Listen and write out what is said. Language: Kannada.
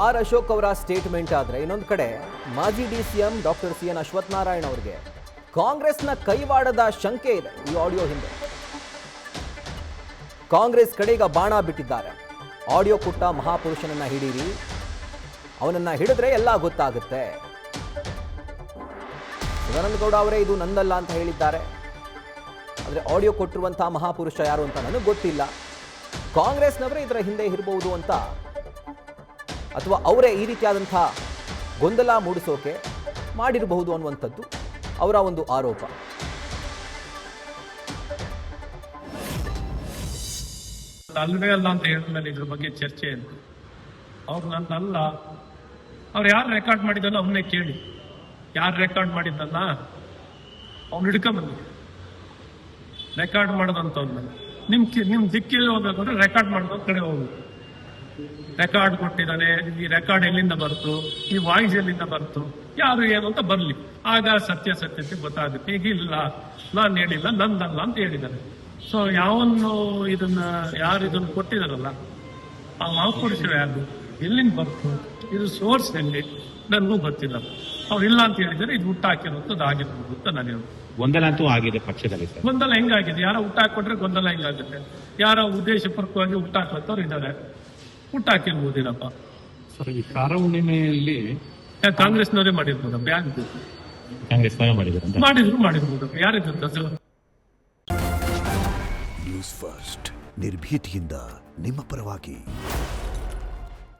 ಆರ್ ಅಶೋಕ್ ಅವರ ಸ್ಟೇಟ್ಮೆಂಟ್ ಆದರೆ ಇನ್ನೊಂದು ಕಡೆ ಮಾಜಿ DCM doctor C N Ashwathnarayan ಅವರಿಗೆ ಕಾಂಗ್ರೆಸ್ನ ಕೈವಾಡದ ಶಂಕೆ ಇದೆ. ಈ ಆಡಿಯೋ ಹಿಂದೆ ಕಾಂಗ್ರೆಸ್ ಕಡೆ ಈಗ ಬಾಣ ಬಿಟ್ಟಿದ್ದಾರೆ. ಆಡಿಯೋ ಕೊಟ್ಟ ಮಹಾಪುರುಷನನ್ನ ಹಿಡೀರಿ, ಅವನನ್ನ ಹಿಡಿದ್ರೆ ಎಲ್ಲ ಗೊತ್ತಾಗುತ್ತೆ. ಸದಾನಂದಗೌಡ ಅವರೇ ಇದು ನಂದಲ್ಲ ಅಂತ ಹೇಳಿದ್ದಾರೆ. ಆದರೆ ಆಡಿಯೋ ಕೊಟ್ಟಿರುವಂತಹ ಮಹಾಪುರುಷ ಯಾರು ಅಂತ ನನಗೆ ಗೊತ್ತಿಲ್ಲ. ಕಾಂಗ್ರೆಸ್ನವರೇ ಇದರ ಹಿಂದೆ ಇರಬಹುದು ಅಂತ, ಅಥವಾ ಅವರೇ ಈ ರೀತಿಯಾದಂಥ ಗೊಂದಲ ಮೂಡಿಸೋಕೆ ಮಾಡಿರಬಹುದು ಅನ್ನುವಂಥದ್ದು ಅವರ ಒಂದು ಆರೋಪ. ಅಲ್ವೇ ಅಲ್ಲ ಅಂತ ಹೇಳಿದ್ಮೇಲೆ ಇದ್ರ ಬಗ್ಗೆ ಚರ್ಚೆ ಅಂತ ಅವ್ರು ನನ್ನಲ್ಲ. ಅವ್ರು ಯಾರು ರೆಕಾರ್ಡ್ ಮಾಡಿದಲ್ಲ ಅವನ್ನೇ ಕೇಳಿ. ಯಾರು ರೆಕಾರ್ಡ್ ಮಾಡಿದ್ದಲ್ಲ ಅವ್ನು ಹಿಡ್ಕೊಂಬಂದಿ ರೆಕಾರ್ಡ್ ಮಾಡೋದಂತವ್ನ ನಿಮ್ ದಿಕ್ಕಿಲ್ಲಿ ಹೋಗ್ಬೇಕಂದ್ರೆ ರೆಕಾರ್ಡ್ ಮಾಡೋದ್ ಕಡೆ ಹೋಗುದು. ರೆಕಾರ್ಡ್ ಕೊಟ್ಟಿದ್ದಾನೆ, ಈ ರೆಕಾರ್ಡ್ ಎಲ್ಲಿಂದ ಬರ್ತು, ಈ ವಾಯ್ಸ್ ಎಲ್ಲಿಂದ ಬರ್ತು, ಯಾರು ಏನು ಅಂತ ಬರ್ಲಿ, ಆಗ ಸತ್ಯಾಸತ್ಯತೆ ಗೊತ್ತಾಗುತ್ತೆ. ಈಗ ಇಲ್ಲ, ನಾನು ಹೇಳಿಲ್ಲ, ನಂದಲ್ಲ ಅಂತ ಹೇಳಿದ್ದಾರೆ. ಸೊ ಯಾವನ್ನು ಯಾರು ಇದನ್ನ ಕೊಟ್ಟಿದಾರಲ್ಲ ಆ ಮಹಾಪುರುಷರು ಯಾರು, ಎಲ್ಲಿಂದ ಬರ್ತು, ಇದು ಸೋರ್ಸ್ ಎಲ್ಲಿ ನನಗೂ ಗೊತ್ತಿಲ್ಲ. ಅವ್ರು ಇಲ್ಲ ಅಂತ ಹೇಳಿದರೆ ಇದು ಹುಟ್ಟಾಕಿರೋದು ಆಗಿರ್ಬೋದು ಅಂತ ನಾನು ಹೇಳಿ. ಗೊಂದಲ ಅಂತೂ ಆಗಿದೆ ಪಕ್ಷದಲ್ಲಿ. ಗೊಂದಲ ಹೆಂಗಾಗಿದೆ? ಯಾರೋ ಹುಟ್ಟಾಕೊಂಡ್ರೆ ಗೊಂದಲ ಹೆಂಗಾಗುತ್ತೆ? ಯಾರೋ ಉದ್ದೇಶಪೂರ್ವಕವಾಗಿ ಹುಟ್ಟಾಕಂತವ್ರು ಇದ್ದಾರೆ, ಹುಟ್ಟಾಕಿರ್ಬೋದಿಲ್ಲಪ್ಪ. ಸರ್, ಈ ಕಾರ ಹುಣ್ಣಿಮೆಯಲ್ಲಿ ಕಾಂಗ್ರೆಸ್ನವರೇ ಮಾಡಿರ್ಬೋದು, ಬ್ಯಾಂಕ್ ಕಾಂಗ್ರೆಸ್ನವರೇ ಮಾಡಿರ್ಬೋದು. ಯಾರಿದ್ರು? ನ್ಯೂಸ್ ಫಸ್ಟ್ ನಿರ್ಭೀತಿಯಿಂದ ನಿಮ್ಮ ಪರವಾಗಿ.